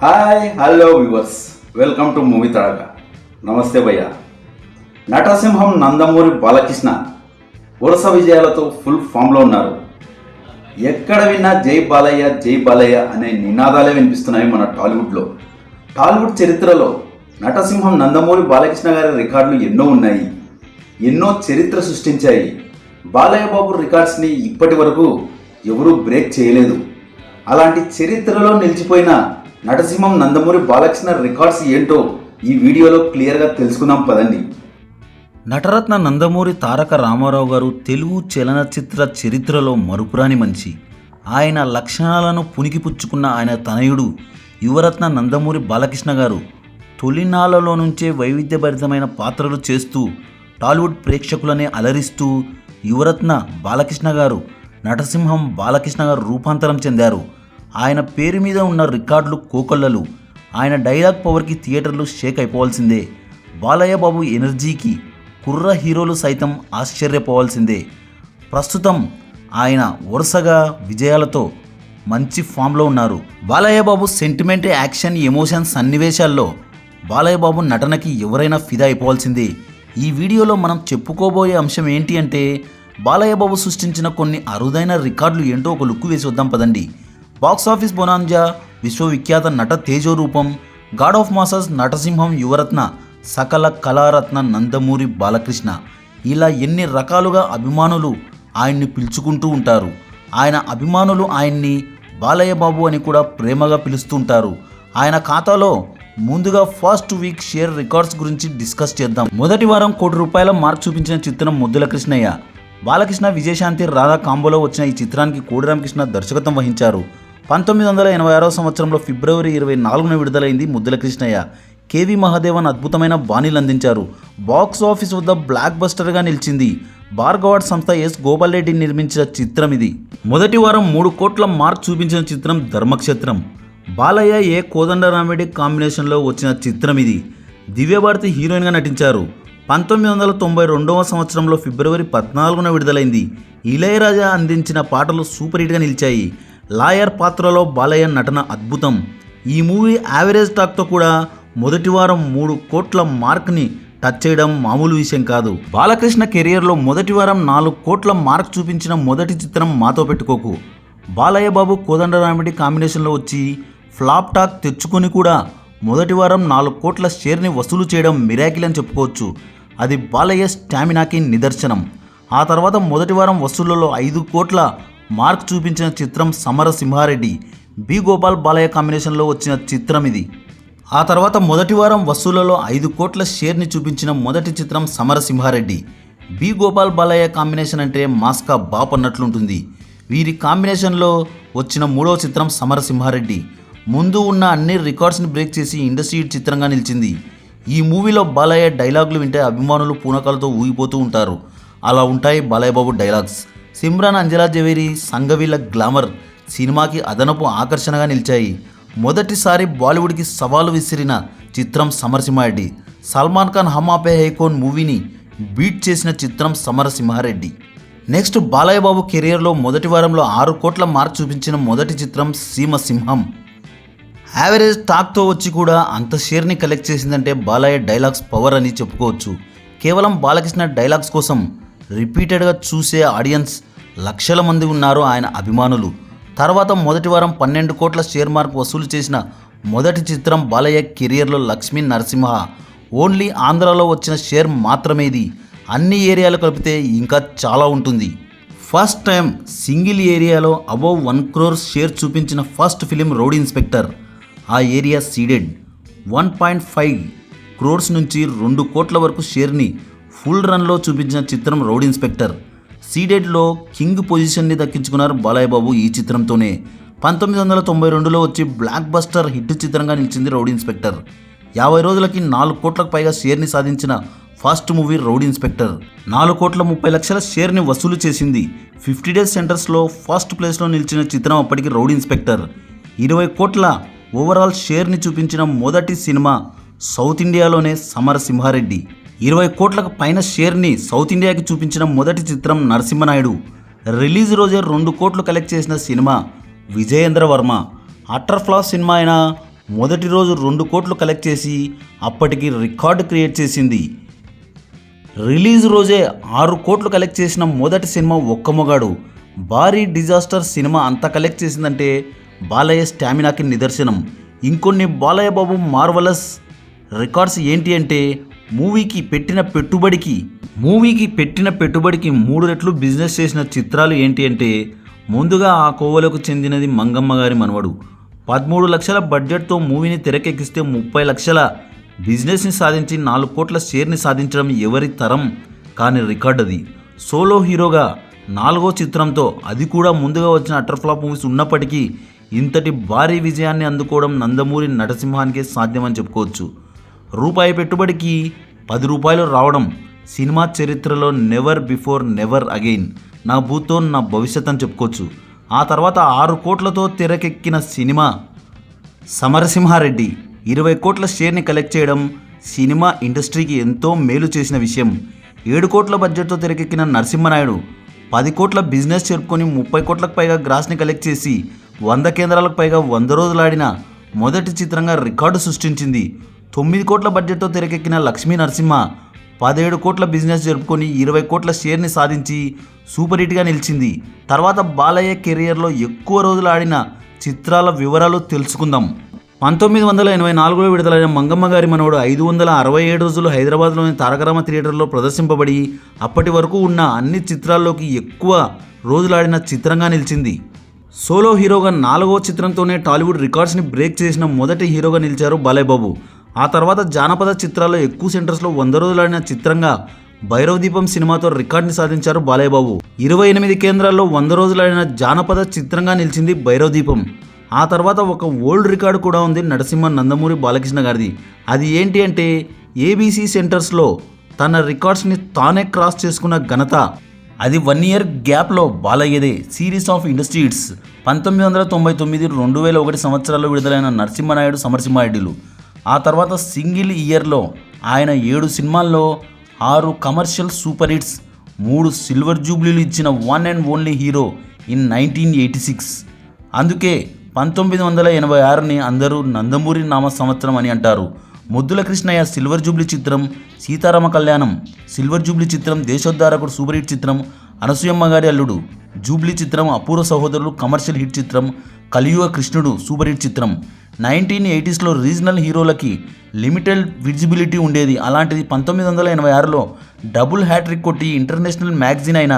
Hi hello viewers, welcome to movie Thadaka. నమస్తే భయ్య. నటసింహం నందమూరి బాలకృష్ణ వరుస విజయాలతో ఫుల్ ఫామ్లో ఉన్నారు. ఎక్కడ విన్నా జై బాలయ్య అనే నినాదాలే వినిపిస్తున్నాయి మన టాలీవుడ్లో. టాలీవుడ్ చరిత్రలో నటసింహం నందమూరి బాలకృష్ణ గారి రికార్డులు ఎన్నో ఉన్నాయి, ఎన్నో చరిత్ర సృష్టించాయి. బాలయ్య బాబు రికార్డ్స్ని ఇప్పటి వరకు ఎవరూ బ్రేక్ చేయలేదు. అలాంటి చరిత్రలో నిలిచిపోయిన నటసింహం నందమూరి బాలకృష్ణ రికార్డ్స్ ఏంటో ఈ వీడియోలో క్లియర్గా తెలుసుకుందాం పదండి. నటరత్న నందమూరి తారక రామారావు గారు తెలుగు చలనచిత్ర చరిత్రలో మరుపురాని మనిషి. ఆయన లక్షణాలను పుణికిపుచ్చుకున్న ఆయన తనయుడు యువరత్న నందమూరి బాలకృష్ణ గారు తొలినాళ్లలో నుంచే వైవిధ్యభరితమైన పాత్రలు చేస్తూ టాలీవుడ్ ప్రేక్షకులనే అలరిస్తూ యువరత్న బాలకృష్ణ గారు నటసింహం బాలకృష్ణ గారు రూపాంతరం చెందారు. ఆయన పేరు మీద ఉన్న రికార్డులు కోకొల్లలు. ఆయన డైలాగ్ పవర్కి థియేటర్లు షేక్ అయిపోవాల్సిందే. బాలయ్య బాబు ఎనర్జీకి కుర్ర హీరోలు సైతం ఆశ్చర్యపోవాల్సిందే. ప్రస్తుతం ఆయన వరుసగా విజయాలతో మంచి ఫామ్లో ఉన్నారు. Balayya Babu sentiment, action, emotions సన్నివేశాల్లో Balayya Babu నటనకి ఎవరైనా ఫిదా అయిపోవాల్సిందే. ఈ వీడియోలో మనం చెప్పుకోబోయే అంశం ఏంటి అంటే బాలయ్య బాబు సృష్టించిన కొన్ని అరుదైన రికార్డులు ఏంటో ఒక లుక్కు వేసి వద్దాం పదండి. బాక్సాఫీస్ బొనాంజా, విశ్వవిఖ్యాత నట తేజోరూపం, గాడ్ ఆఫ్ మాసస్ నటసింహం యువరత్న, సకల కళారత్న నందమూరి బాలకృష్ణ, ఇలా ఎన్ని రకాలుగా అభిమానులు ఆయన్ని పిలుచుకుంటూ ఉంటారు. ఆయన అభిమానులు ఆయన్ని బాలయ్య బాబు అని కూడా ప్రేమగా పిలుస్తుంటారు. ఆయన ఖాతాలో ముందుగా ఫస్ట్ వీక్ షేర్ రికార్డ్స్ గురించి డిస్కస్ చేద్దాం. మొదటి వారం ₹1 కోటి మార్క్ చూపించిన చిత్రం ముద్దుల కృష్ణయ్య. బాలకృష్ణ, విజయశాంతి, రాధా కాంబోలో వచ్చిన ఈ చిత్రానికి కోడిరామకృష్ణ దర్శకత్వం వహించారు. 1986 సంవత్సరంలో ఫిబ్రవరి 24న విడుదలైంది ముద్దుల కృష్ణయ్య. కేవి మహాదేవన్ అద్భుతమైన బాణీలు అందించారు. బాక్స్ ఆఫీస్ వద్ద బ్లాక్ బస్టర్గా నిలిచింది. భార్గవాడ్ సంస్థ ఎస్ గోపాల్ రెడ్డి నిర్మించిన చిత్రం ఇది. మొదటి వారం ₹3 కోట్ల మార్క్ చూపించిన చిత్రం ధర్మక్షేత్రం. బాలయ్య ఏ కోదండరామిరెడ్డి కాంబినేషన్లో వచ్చిన చిత్రం ఇది. దివ్యభారతి హీరోయిన్గా నటించారు. 1992వ సంవత్సరంలో ఫిబ్రవరి 14న విడుదలైంది. ఇళయరాజా అందించిన పాటలు సూపర్ హిట్గా నిలిచాయి. లాయర్ పాత్రలో బాలయ్య నటన అద్భుతం. ఈ మూవీ యావరేజ్ టాక్తో కూడా మొదటి వారం ₹3 కోట్ల మార్క్ని టచ్ చేయడం మామూలు విషయం కాదు. బాలకృష్ణ కెరియర్లో మొదటి వారం ₹4 కోట్ల మార్క్ చూపించిన మొదటి చిత్రం మాతో పెట్టుకోకు. బాలయ్య బాబు కోదండరామిరెడ్డి కాంబినేషన్లో వచ్చి ఫ్లాప్ టాక్ తెచ్చుకొని కూడా మొదటి వారం ₹4 కోట్ల షేర్ని వసూలు చేయడం మిరాకిల్ అని చెప్పుకోవచ్చు. అది బాలయ్య స్టామినాకి నిదర్శనం. ఆ తర్వాత మొదటి వారం వసూళ్లలో ₹5 కోట్ల మార్క్ చూపించిన చిత్రం సమరసింహారెడ్డి. బి గోపాల్ బాలయ్య కాంబినేషన్లో వచ్చిన చిత్రం ఇది. ఆ తర్వాత మొదటి వారం వసూళ్లలో ₹5 కోట్ల షేర్ని చూపించిన మొదటి చిత్రం సమరసింహారెడ్డి. బి గోపాల్ బాలయ్య కాంబినేషన్ అంటే మాస్కా బాప్ అన్నట్లుంటుంది. వీరి కాంబినేషన్లో వచ్చిన మూడవ చిత్రం సమరసింహారెడ్డి. ముందు ఉన్న అన్ని రికార్డ్స్ని బ్రేక్ చేసి ఇండస్ట్రీ చిత్రంగా నిలిచింది. ఈ మూవీలో బాలయ్య డైలాగులు వింటే అభిమానులు పూనకాలతో ఊగిపోతూ ఉంటారు. అలా ఉంటాయి బాలయ్య బాబు డైలాగ్స్. సిమ్రాన్, అంజలా జవేరి, సంఘవీల గ్లామర్ సినిమాకి అదనపు ఆకర్షణగా నిలిచాయి. మొదటిసారి బాలీవుడ్కి సవాలు విసిరిన చిత్రం సమరసింహారెడ్డి. సల్మాన్ ఖాన్ హమ్ ఆపే హై కౌన్ మూవీని బీట్ చేసిన చిత్రం సమరసింహారెడ్డి. నెక్స్ట్ బాలయ్య బాబు కెరియర్లో మొదటి వారంలో ₹6 కోట్ల మార్క్ చూపించిన మొదటి చిత్రం సీమసింహం. యావరేజ్ టాక్తో వచ్చి కూడా అంత షేర్ని కలెక్ట్ చేసిందంటే బాలయ్య డైలాగ్స్ పవర్ అని చెప్పుకోవచ్చు. కేవలం బాలకృష్ణ డైలాగ్స్ కోసం రిపీటెడ్గా చూసే ఆడియన్స్ లక్షల మంది ఉన్నారు ఆయన అభిమానులు. తర్వాత మొదటి వారం ₹12 కోట్ల షేర్ మార్క్ వసూలు చేసిన మొదటి చిత్రం బాలయ్య కెరియర్లో లక్ష్మీ నరసింహ. ఓన్లీ ఆంధ్రాలో వచ్చిన షేర్ మాత్రమే ఇది. అన్ని ఏరియాలు కలిపితే ఇంకా చాలా ఉంటుంది. ఫస్ట్ టైం సింగిల్ ఏరియాలో అబౌవ్ 1 crore షేర్ చూపించిన ఫస్ట్ ఫిలిం రౌడీ ఇన్స్పెక్టర్. ఆ ఏరియా సీడెడ్. 1.5 crores నుంచి 2 కోట్ల వరకు షేర్ని ఫుల్ రన్లో చూపించిన చిత్రం రౌడీ ఇన్స్పెక్టర్. సీడెడ్లో కింగ్ పొజిషన్ని దక్కించుకున్నారు బాలయ్య బాబు ఈ చిత్రంతోనే. 1992లో వచ్చి బ్లాక్ బస్టర్ హిట్ చిత్రంగా నిలిచింది రౌడీ ఇన్స్పెక్టర్. 50 రోజులకి 4 కోట్లకు పైగా షేర్ని సాధించిన ఫస్ట్ మూవీ రౌడీ ఇన్స్పెక్టర్. 4,30,00,000 షేర్ని వసూలు చేసింది. 50 డేస్ సెంటర్స్లో ఫస్ట్ ప్లేస్లో నిలిచిన చిత్రం అప్పటికి రౌడీ ఇన్స్పెక్టర్. 20 కోట్ల ఓవరాల్ షేర్ని చూపించిన మొదటి సినిమా సౌత్ ఇండియాలోనే సమరసింహారెడ్డి. 20 కోట్లకు పైన షేర్ని సౌత్ ఇండియాకి చూపించిన మొదటి చిత్రం నరసింహనాయుడు. రిలీజ్ రోజే 2 కోట్లు కలెక్ట్ చేసిన cinema Vijayendra Varma. Utter flop cinema అయినా మొదటి రోజు 2 కోట్లు కలెక్ట్ చేసి అప్పటికి రికార్డు క్రియేట్ చేసింది. రిలీజ్ రోజే 6 కోట్లు కలెక్ట్ చేసిన మొదటి సినిమా ఒక్క మొగాడు. భారీ డిజాస్టర్ సినిమా అంత కలెక్ట్ చేసిందంటే బాలయ్య స్టామినాకి నిదర్శనం. ఇంకొన్ని బాలయ్య బాబు మార్వలస్ రికార్డ్స్ ఏంటి అంటే మూవీకి పెట్టిన పెట్టుబడికి 3 రెట్లు బిజినెస్ చేసిన చిత్రాలు ఏంటి అంటే ముందుగా ఆ కోవలకు చెందినది మంగమ్మ గారి మనవడు. 13 లక్షల బడ్జెట్తో మూవీని తెరకెక్కిస్తే 30 లక్షల బిజినెస్ని సాధించి 4 కోట్ల షేర్ని సాధించడం ఎవరి తరం కాని రికార్డ్ అది. సోలో హీరోగా 4వ చిత్రంతో, అది కూడా ముందుగా వచ్చిన అటర్ ఫ్లాప్ మూవీస్ ఉన్నప్పటికీ ఇంతటి భారీ విజయాన్ని అందుకోవడం నందమూరి నటసింహానికే సాధ్యమని చెప్పుకోవచ్చు. రూపాయి పెట్టుబడికి 10 రూపాయలు రావడం సినిమా చరిత్రలో నెవర్ బిఫోర్ నెవర్ అగైన్, నా భూతో నా భవిష్యత్ అని చెప్పుకోవచ్చు. ఆ తర్వాత 6 కోట్లతో తెరకెక్కిన సినిమా సమరసింహారెడ్డి 20 కోట్ల షేర్ని కలెక్ట్ చేయడం సినిమా ఇండస్ట్రీకి ఎంతో మేలు చేసిన విషయం. 7 కోట్ల బడ్జెట్తో తెరకెక్కిన నరసింహనాయుడు 10 కోట్ల బిజినెస్ చెప్పుకొని 30 కోట్లకు పైగా గ్రాస్ని కలెక్ట్ చేసి 100 కేంద్రాలకు పైగా 100 రోజులు ఆడిన మొదటి చిత్రంగా రికార్డు సృష్టించింది. 9 కోట్ల బడ్జెట్తో తెరకెక్కిన లక్ష్మీ నరసింహ 17 కోట్ల బిజినెస్ జరుపుకొని 20 కోట్ల షేర్ని సాధించి సూపర్ హిట్గా నిలిచింది. తర్వాత బాలయ్య కెరియర్లో ఎక్కువ రోజులు ఆడిన చిత్రాల వివరాలు తెలుసుకుందాం. 1984లో విడుదలైన మంగమ్మ గారి మనవడు 567 రోజులు హైదరాబాద్లోని తారకరామ థియేటర్లో ప్రదర్శింపబడి అప్పటి వరకు ఉన్న అన్ని చిత్రాల్లోకి ఎక్కువ రోజులాడిన చిత్రంగా నిలిచింది. సోలో హీరోగా 4వ చిత్రంతోనే టాలీవుడ్ రికార్డ్స్ని బ్రేక్ చేసిన మొదటి హీరోగా నిలిచారు బాలయ్య బాబు. ఆ తర్వాత జానపద చిత్రాల్లో ఎక్కువ సెంటర్స్లో 100 రోజులాడిన చిత్రంగా భైరవ దీపం సినిమాతో రికార్డుని సాధించారు బాలయ్య బాబు. 28 కేంద్రాల్లో 100 రోజులాడిన జానపద చిత్రంగా నిలిచింది భైరవ దీపం. ఆ తర్వాత ఒక ఓల్డ్ రికార్డు కూడా ఉంది నరసింహ నందమూరి బాలకృష్ణ గారిది. అది ఏంటి అంటే ఏబీసీ సెంటర్స్లో తన రికార్డ్స్ని తానే క్రాస్ చేసుకున్న ఘనత. అది 1 ఇయర్ గ్యాప్లో బాలయ్యదే. సిరీస్ ఆఫ్ ఇండస్ట్రీ హిట్స్ 1999, 2001 సంవత్సరాల్లో విడుదలైన నరసింహనాయుడు, సమరసింహారెడ్డిలు. ఆ తర్వాత సింగిల్ ఇయర్లో ఆయన 7 సినిమాల్లో 6 కమర్షియల్ సూపర్ హిట్స్, 3 సిల్వర్ జూబ్లీలు ఇచ్చిన one and only hero in 1986. అందుకే 1986ని అందరూ నందమూరి నామ సంవత్సరం అని అంటారు. ముద్దుల కృష్ణయ్య సిల్వర్ జూబ్లీ చిత్రం, సీతారామ కళ్యాణం సిల్వర్ జూబ్లీ చిత్రం, దేశోద్ధారకుడు సూపర్ హిట్ చిత్రం, అనసూయమ్మ గారి అల్లుడు జూబ్లీ చిత్రం, అపూర్వ సహోదరులు కమర్షియల్ హిట్ చిత్రం, కలియుగ కృష్ణుడు సూపర్ హిట్ చిత్రం. 1980స్లో రీజనల్ హీరోలకి లిమిటెడ్ విజిబిలిటీ ఉండేది. అలాంటిది 1986లో డబుల్ హ్యాట్రిక్ కొట్టి ఇంటర్నేషనల్ మ్యాగజైన్ అయిన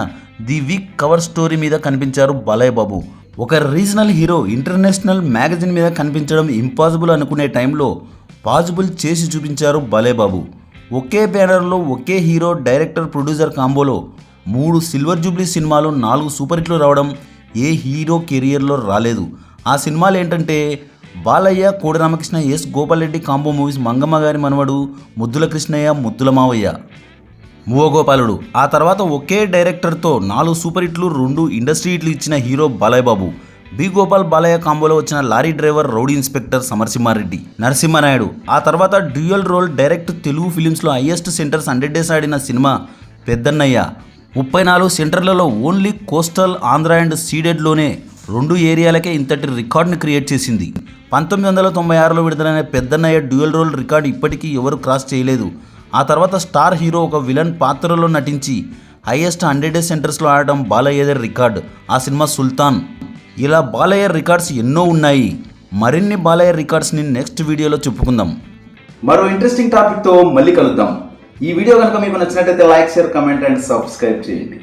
ది వీక్ కవర్ స్టోరీ మీద కనిపించారు బాలయ్య బాబు. ఒక రీజనల్ హీరో ఇంటర్నేషనల్ మ్యాగజైన్ మీద కనిపించడం ఇంపాసిబుల్ అనుకునే టైంలో పాసిబుల్ చేసి చూపించారు బాలయ్య బాబు. ఒకే బ్యానర్లో ఒకే హీరో, డైరెక్టర్, ప్రొడ్యూసర్ కాంబోలో 3 సిల్వర్ జూబ్లీ సినిమాలు, 4 సూపర్ హిట్లు రావడం ఏ హీరో కెరియర్లో రాలేదు. ఆ సినిమాలు ఏంటంటే Balayya, Kodi Ramakrishna, S Gopal Reddy combo movies Mangamma gari Manavadu, ముద్దుల కృష్ణయ్య, ముద్దుల మావయ్య, మూవగోపాలుడు. ఆ తర్వాత ఒకే డైరెక్టర్తో 4 సూపర్ హిట్లు, 2 ఇండస్ట్రీ హిట్లు ఇచ్చిన హీరో బాలయ్య బాబు. బి గోపాల్ బాలయ్య కాంబోలో వచ్చిన lorry driver, rowdy inspector Samarasimha Reddy, Narasimha Naidu. ఆ తర్వాత డ్యూయల్ రోల్ డైరెక్ట్ తెలుగు ఫిలిమ్స్లో హైయెస్ట్ సెంటర్స్ 100 డేస్ ఆడిన సినిమా పెద్దన్నయ్య. 34 సెంటర్లలో ఓన్లీ కోస్టల్ ఆంధ్ర అండ్ సీడెడ్లోనే 2 ఏరియాలకే ఇంతటి రికార్డుని క్రియేట్ చేసింది. 1996లో విడుదలైన పెద్దన్నయ్య డ్యూయల్ రోల్ రికార్డు ఇప్పటికీ ఎవరు క్రాస్ చేయలేదు. ఆ తర్వాత స్టార్ హీరో ఒక విలన్ పాత్రలో నటించి హైయెస్ట్ 100 డేస్ సెంటర్స్లో ఆడటం బాలయ్యదే రికార్డ్. ఆ సినిమా సుల్తాన్. ఇలా బాలయ్య రికార్డ్స్ ఎన్నో ఉన్నాయి. మరిన్ని బాలయ్య రికార్డ్స్ని నెక్స్ట్ వీడియోలో చెప్పుకుందాం. మరో ఇంట్రెస్టింగ్ టాపిక్తో మళ్ళీ కలుద్దాం. ఈ వీడియో కనుక మీకు నచ్చినట్లయితే like, share, comment and subscribe చేయండి.